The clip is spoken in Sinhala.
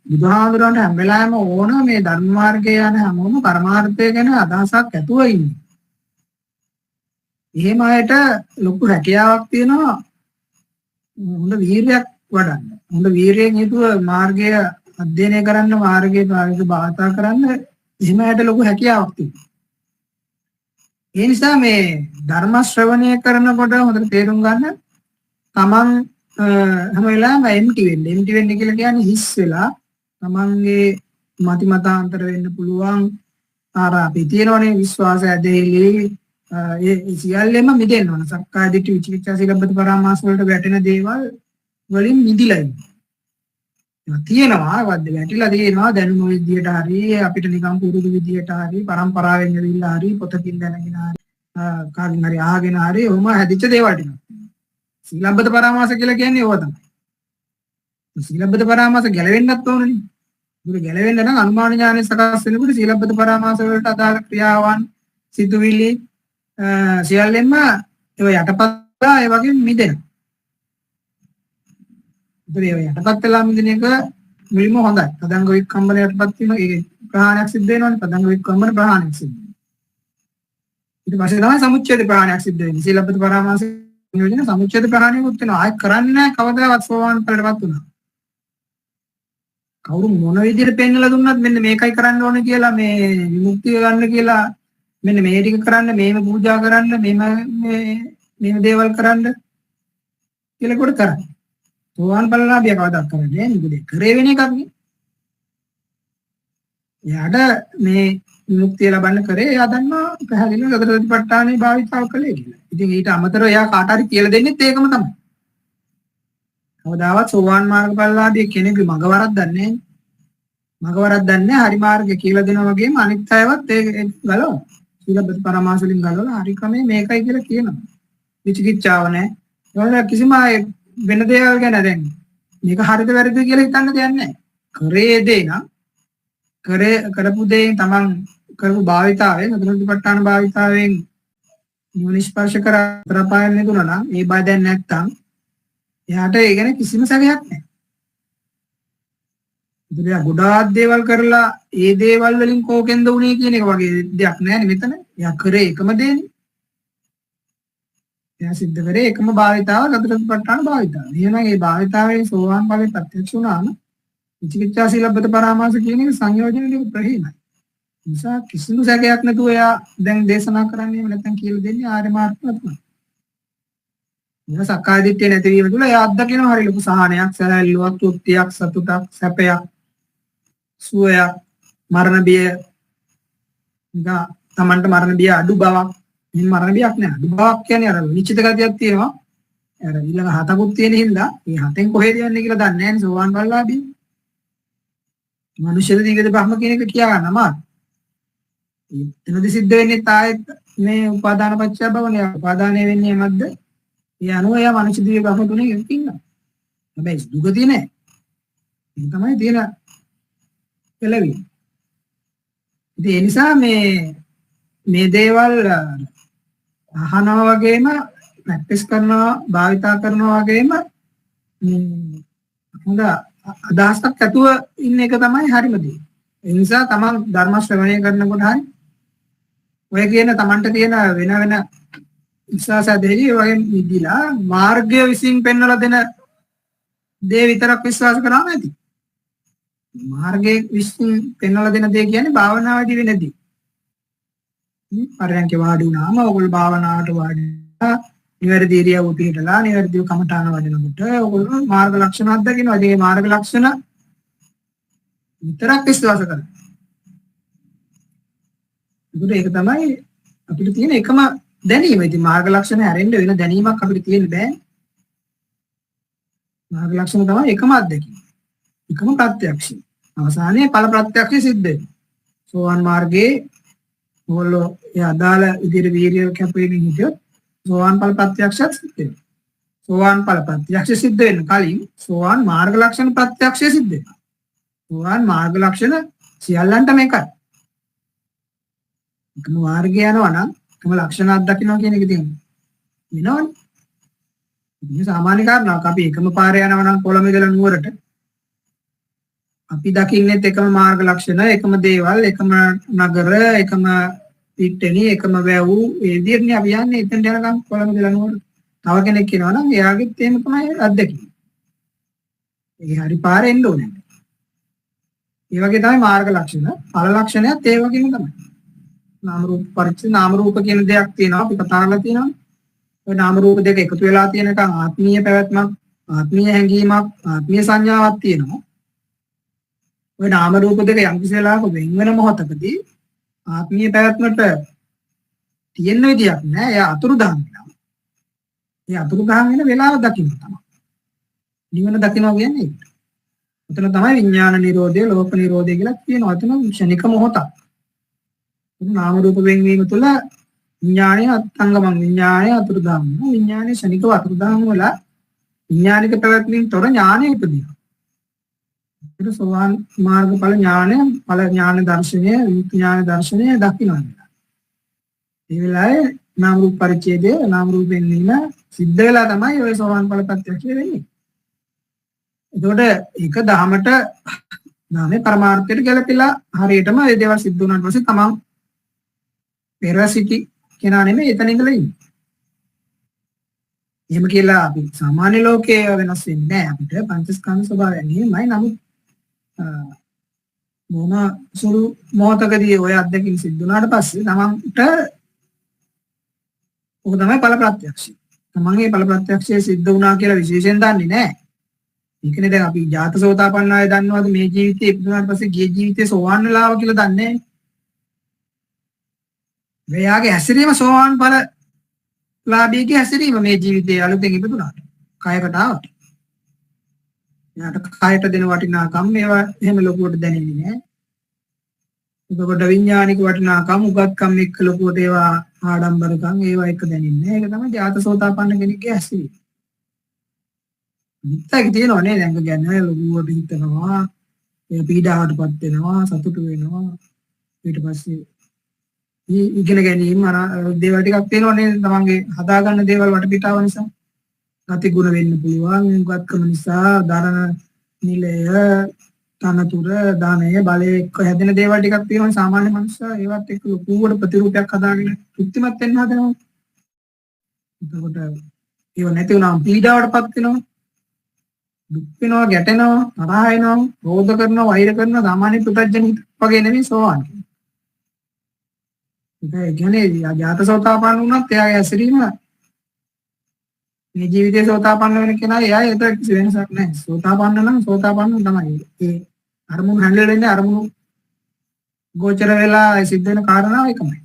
බුදුහාමුදුරන්ට හැම වෙලාවෙම ඕන මේ ධර්ම මාර්ගයේ යන හැමෝම පරමාර්ථය ගැන අදහසක් ඇතුව ඉන්නේ. එහෙම අයට ලොකු රැකියාවක් තියෙනවා හොඳ වීරියක් වඩන්න. හොඳ වීරියෙන් යුතුව මාර්ගය අධ්‍යයනය කරන්න, මාර්ගයේ ප්‍රායෝගික භාවිතා කරන්න එහෙම අයට ලොකු හැකියාවක් තියෙනවා. ඒ නිසා මේ ධර්ම ශ්‍රවණය කරනකොට හොඳට තේරුම් ගන්න තමන් හැම වෙලාවෙම එම්ටි වෙන්න. එම්ටි වෙන්න කියලා කියන්නේ හිස් වෙලා තමන්ගේ මති මතාන්තර වෙන්න පුළුවන්. ආර අපි තියෙනවනේ විශ්වාසය ඇදහිලි ඒ සියල්ලෙම මිදෙන්න ඕන. සක්කාය දිට්ඨි විචිකිච්ඡා සීලබ්බත පරාමාස වලට වැටෙන දේවල් වලින් මිදිලා ඉන්න. ඒවා තියෙනවා වද්ද වැටිලා තියෙනවා දැනුම විදියට හරි අපිට නිකම් පුරුදු විදියට හරි පරම්පරාවෙන් ඇවිල්ලා හරි පොතකින් දැනගෙන හරි කාගෙන් හරි අහගෙන හරි ඔහොම හැදිච්ච දේවල් ටික. සීලබ්බත පරාමාස කියලා කියන්නේ ඕවා තමයි. සීලබ්බත පරාමාස ගැලවෙන්නත් ඕනනේ. ඒක ගැලවෙන්න නම් අනුමාන ඥානෙ සකස් වෙනකොට සීලබ්බත පරාමාස වලට අදාළ ක්‍රියාවන් සිතුවිලි සියල්ලෙන්ම ඒව යටපත්ලා ඒ වගේ මිදෙනවා. ඒව යටපත් වෙලා මිදෙන එක මුලින්ම හොඳයි. පදංග වික්කම්බන යටපත් වීම ඒ ප්‍රහාණයක් සිද්ධ වෙනවනේ. පදංග වික්කම්බන ප්‍රහාණයක් සිද්ධ වෙනවා. ඊට පස්සේ තමයි සමුච්ඡේද ප්‍රහාණයක් සිද්ධ වෙන්නේ. සීලබ්බත පරාමාස නියෝජන සමුච්ඡේද ප්‍රහාණයකුත් වෙනවා. ආයෙ කරන්නේ නැහැ කවදාවත් සෝවාන් ඵලයටපත් වුණා. කවුරු මොන විදිහට පෙන්නලා දුන්නත් මෙන්න මේකයි කරන්න ඕනේ කියලා මේ විමුක්තිය ගන්න කියලා මෙන්න මේ ටික කරන්න මේව පූජා කරන්න මේව දේවල් කරන්න කියලා කොට කරන්නේ. සෝවාන් ඵලලාභිය කවදාවත් කරන්නේ නැහැ. මොකද කරේ වෙන එකක් නේ. එයාට මේ විමුක්තිය ලබන්න කරේ එයා දන්නවා පැහැදිලිව සතර සතිපට්ඨානේ භාවිතාව කළේ කියලා. ඉතින් ඊට අමතරව එයා කාට හරි කියලා දෙන්නෙත් ඒකම තමයි. කවදාවත් සෝවාන් මාර්ගඵලලාභී කෙනෙකුගේ මග වරද්දන්නේ නැහැ. මග වරද්දන්නේ නැහැ. හරි මාර්ගය කියලා දෙනවා වගේම අනිත් අයවත් ඒක ගලවනවා. සීලබ්බත පරාමාස වලින් ගලවලා හරි ක්‍රමේ මේකයි කියලා කියනවා. විචිකිච්ඡාව නැහැ. ඒවල කිසිම වෙන දේවල් ගැන දැන් මේක හරිද වැරදිද කියලා හිතන්න දෙයක් නැහැ. කරේ දේ නම් කරපු දේ තමන් කරපු භාවිතාවෙන් අතුරුපට්ඨාන භාවිතාවෙන් නිස්පර්ශ කරපායන් නෙදුණා නම් ඒ බය දැන් නැත්තම් එයාට ඒ ගැන කිසිම සැකයක් නැහැ. ඉතින් ගොඩාක් දේවල් කරලා ඒ දේවල් වලින් කෝකෙන්ද උනේ කියන එක වගේ දෙයක් නැහැ මෙතන. එයා කරේ එකම දේනේ. එයා සිද්ධ කරේ එකම භාවිතාව අතුරුපට්ඨාන භාවිතාව. එහෙනම් ඒ භාවිතාවේ සෝවාන් ඵලෙ ප්‍රත්‍යක්ෂ වුණාම විචිකිච්ඡා සීලබ්බත පරාමාස කියන එක සංයෝජනෙක ප්‍රහීනයි. නිසා කිසිම සැකයක් නැතුව එයා දැන් දේශනා කරන්නේ නැත්නම් කියලා දෙන්නේ ආර්ය මාර්ගය තමයි. මේ සක්කාය දිට්ඨිය නැතිවීම තුළ එයා අත්දකිනවා හරි ලොකු සහනයක්, සැලැල්ලුවක්, තෘප්තියක්, සතුටක්, සැපයක්, සුවයක්, මරණ බිය නිකා තමන්ට මරණ බිය අඩු බවක්. මේ මරණ බියක් නෑ. අඩු බවක් කියන්නේ අර නිශ්චිත ගතියක් තියෙනවා. අර ඊළඟ හතකුත් තියෙන හින්දා මේ හතෙන් කොහෙද යන්නේ කියලා දන්නේ නැහැ නේ සෝවාන් ඵලලාභී. මනුෂ්‍ය දිගද බ්‍රහ්ම කියන එක කියා ගන්න අමාරුයි. එතනදි සිද්ධ වෙන්නේ තායෙත් මේ උපාදාන පත්‍ය භවනේ. උපාදානය වෙන්නේ මොකද්ද? ඒ අනුව එයා මනුෂ්‍ය දිග බ්‍රහ්ම තුනේ ඉන්නවා. හැබැයි දුගතිය නෑ. ඒක තමයි තියෙන කෙලවි. ඉතින් ඒ නිසා මේ දේවල් අහනවා වගේම ප්‍රැක්ටිස් කරනවා, භාවිතා කරනවා වගේම හොඳ අදහසක් ඇතුව ඉන්න එක තමයි හරිම දේ. ඒ නිසා තමන් ධර්ම ශ්‍රවණය කරනකොට හරි ඔය කියන තමන්ට තියෙන වෙන වෙන විශ්වාසය දෙවි වගේ නිදිලා මාර්ගය විසින් පෙන්වලා දෙන දේ විතරක් විශ්වාස කරාම ඇති. මාර්ගයේ විසින් පෙන්වලා දෙන දේ කියන්නේ භාවනාවේදී වෙන දේ. පරයන්ක වාඩි වුණාම ඔයගොල්ලෝ භාවනාවට වාඩිලා නිවැරදි ඉරියව්ව පිළිටලා නිවැරදිව කමඨාන වඩනකොට ඔයගොල්ලෝ මාර්ග ලක්ෂණ අත්දකිනවා. ඒ මාර්ග ලක්ෂණ විතරක් විශ්වාස කරනවා. ඒක තමයි අපිට තියෙන එකම දැනීම. ඉතින් මාර්ග ලක්ෂණ හැරෙන්න වෙන දැනීමක් අපිට තියෙන්න බෑ. මාර්ග ලක්ෂණ තමයි එකම අත්දැකීම. එකම ප්‍රත්‍යක්ෂය. අවසානයේ ඵල ප්‍රත්‍යක්ෂය සිද්ධ වෙනවා. සෝවාන් මාර්ගයේ ඔයගොල්ලෝ ඒ අදාළ විදිහට වීර්ය කැපෙමින් හිටියොත් සෝවාන් ඵල ප්‍රත්‍යක්ෂයත් සිද්ධ වෙනවා. සෝවාන් ඵල ප්‍රත්‍යක්ෂය සිද්ධ වෙන්න කලින් සෝවාන් මාර්ග ලක්ෂණ ප්‍රත්‍යක්ෂය සිද්ධ වෙනවා. සෝවාන් මාර්ග ලක්ෂණ සියල්ලන්ටම එකයි. එකම මාර්ගය යනවා නම් එකම ලක්ෂණ අත්දකින්නවා කියන එක තියෙනවා. වෙනවනේ. මේ සාමාන්‍ය කාරණාවක්. අපි එකම පාරේ යනවා නම් කොළඹ ඉඳලා නුවරට අපි දකින්නෙත් එකම මාර්ග ලක්ෂණ, එකම දේවල්, එකම නගර, එකම පිට්ටනි, එකම වැව්, ඒ විදිහටනේ අපි යන්නේ එතෙන් යනකම් කොළඹ දලනුවර. තව කෙනෙක් කියනවා නම් එයාගෙත් එහෙම තමයි අත්දැකීම. ඒ හරි පාරේ එන්න ඕනේ. ඒ වගේ තමයි මාර්ග ලක්ෂණ. ඵල ලක්ෂණයත් ඒ වගේම තමයි. නාම රූප පරිච්ඡ නාම රූප කියන දෙයක් තියෙනවා අපි කතා කරලා තියෙනවා. ඔය නාම රූප දෙක එකතු වෙලා තියෙනකන් ආත්මීය පැවැත්මක්, ආත්මීය හැඟීමක්, ආත්මීය සංඥාවක් තියෙනවා. ඔය නාම රූප දෙක යම් කිසි වෙලාවක වෙන වෙන මොහොතකදී ආත්මීය පැවැත්මට තියෙන විදියක් නෑ. එයා අතුරුදහන් වෙනවා. ඒ අතුරුදහන් වෙන වෙලාව දකින්න තමයි. නිවන දකින්නවා කියන්නේ ඒක. එතන තමයි විඥාන නිරෝධය, ලෝක නිරෝධය කියලා කියනවා. එතන ක්ෂණික මොහොතක්. නාම රූප වෙන්වීම තුළ විඥානය අත්ංගමං, විඥානය අතුරුදහන් වෙනවා. විඥානය ක්ෂණිකව අතුරුදහන් වෙලා විඥානික පැවැත්මෙන් තොර ඥානය උපදිනවා. ඒක සෝවාන් මාර්ගඵල ඥානය, ඵල ඥාන දර්ශනය, විමුක්ති ඥාන දර්ශනය දකින්නවා. ඒ වෙලාවේ නාම රූප පරිච්ඡේදය, නාම රූප වෙන්වීම සිද්ධ වෙලා තමයි ඔය සෝවාන් ඵල ප්‍රත්‍යක්ෂය වෙන්නේ. එතකොට ඒක දහමට නාමේ පරමාර්ථයට ගැලපෙලා හරියටම ඒ දේවල් සිද්ධ වුණාට පස්සේ තමන් පෙර සිටි කෙනා නෙමෙයි එතන ඉඳලා ඉන්නේ. එහෙම කියලා අපි සාමාන්‍ය ලෝකයේ වෙනස් වෙන්නේ නැහැ. අපිට පංචස්කන්ධ ස්වභාවය නෙමෙයි. නමුත් මොන සුළු මොහතකදී ඔය අත්දැකීම් සිද්ධ වුණාට පස්සේ තමන්ට ඔක තමයි ඵල ප්‍රත්‍යක්ෂය. තමන්ගේ ඵල ප්‍රත්‍යක්ෂය සිද්ධ වුණා කියලා විශේෂයෙන් දන්නේ නැහැ. ඒකනේ දැන් අපි ජාතසෝතාපන්න අය දන්නවද මේ ජීවිතේ ඉපදුනාට පස්සේ ගිය ජීවිතේ සෝවාන් වෙලාව කියලා දන්නේ නැහැ. මෙයාගේ හැසිරීම සෝවාන් ඵල ලාභීගේ හැසිරීම මේ ජීවිතේ අලුතෙන් ඉපදුනාට කයකට ආවට. එයාට කයට දෙන වටිනාකම් මේවා එහෙම ලොකුවට දැනෙන්නේ නැහැ. එතකොට විඥානික වටිනාකම් උගත්කම් එක්ක ලොකුවට ඒවා ආඩම්බරකම් ඒවා එක දැනෙන්නේ නැහැ. ඒක තමයි ජාතසෝතාපන්න කෙනෙක්ගේ හැසිරීම. විත්තක තියෙනවා නේද? දැන් කියන්නේ ලොකුවට හිතනවා, ඒ පීඩාවටපත් වෙනවා, සතුටු වෙනවා. ඊට පස්සේ ඉගෙන ගැනීම දේවල් ටිකක් තියෙනවා නේද? තමන්ගේ හදාගන්න දේවල් වටපිටාව නිසා. ගති ගුණ වෙන්න පුළුවන්, උගත්කම නිසා, ධන නිලය, තනතුර, දානය, බලය එක්ක හැදෙන දේවල් ටිකක් තියෙනවා සාමාන්‍ය මනුස්සයා. ඒවත් එක්ක ලොකුවට ප්‍රතිරූපයක් හදාගෙන තෘප්තිමත් වෙන්න හදනවා. එතකොට ඒව නැති වුණාම පීඩාවටපත් වෙනවා. දුක් වෙනවා, ගැටෙනවා, තරහ වෙනවා, රෝධ කරනවා, වෛර කරනවා. සාමාන්‍ය පුතඥ වගේ නෙමෙයි සෝවාන්. ඒ කියන්නේ ජාතසෝතාපන්න වුණත් එයාගේ හැසිරීම මේ ජීවිතේ සෝතාපන්න වෙන කෙනා එයා ඒතර කිසි වෙනසක් නැහැ. සෝතාපන්න නම් සෝතාපන්න තමයි. ඒ අරමුණු හැන්ඩල් වෙන්නේ අරමුණු ගෝචර වෙලා සිද්ධ වෙන කාරණාව එකමයි.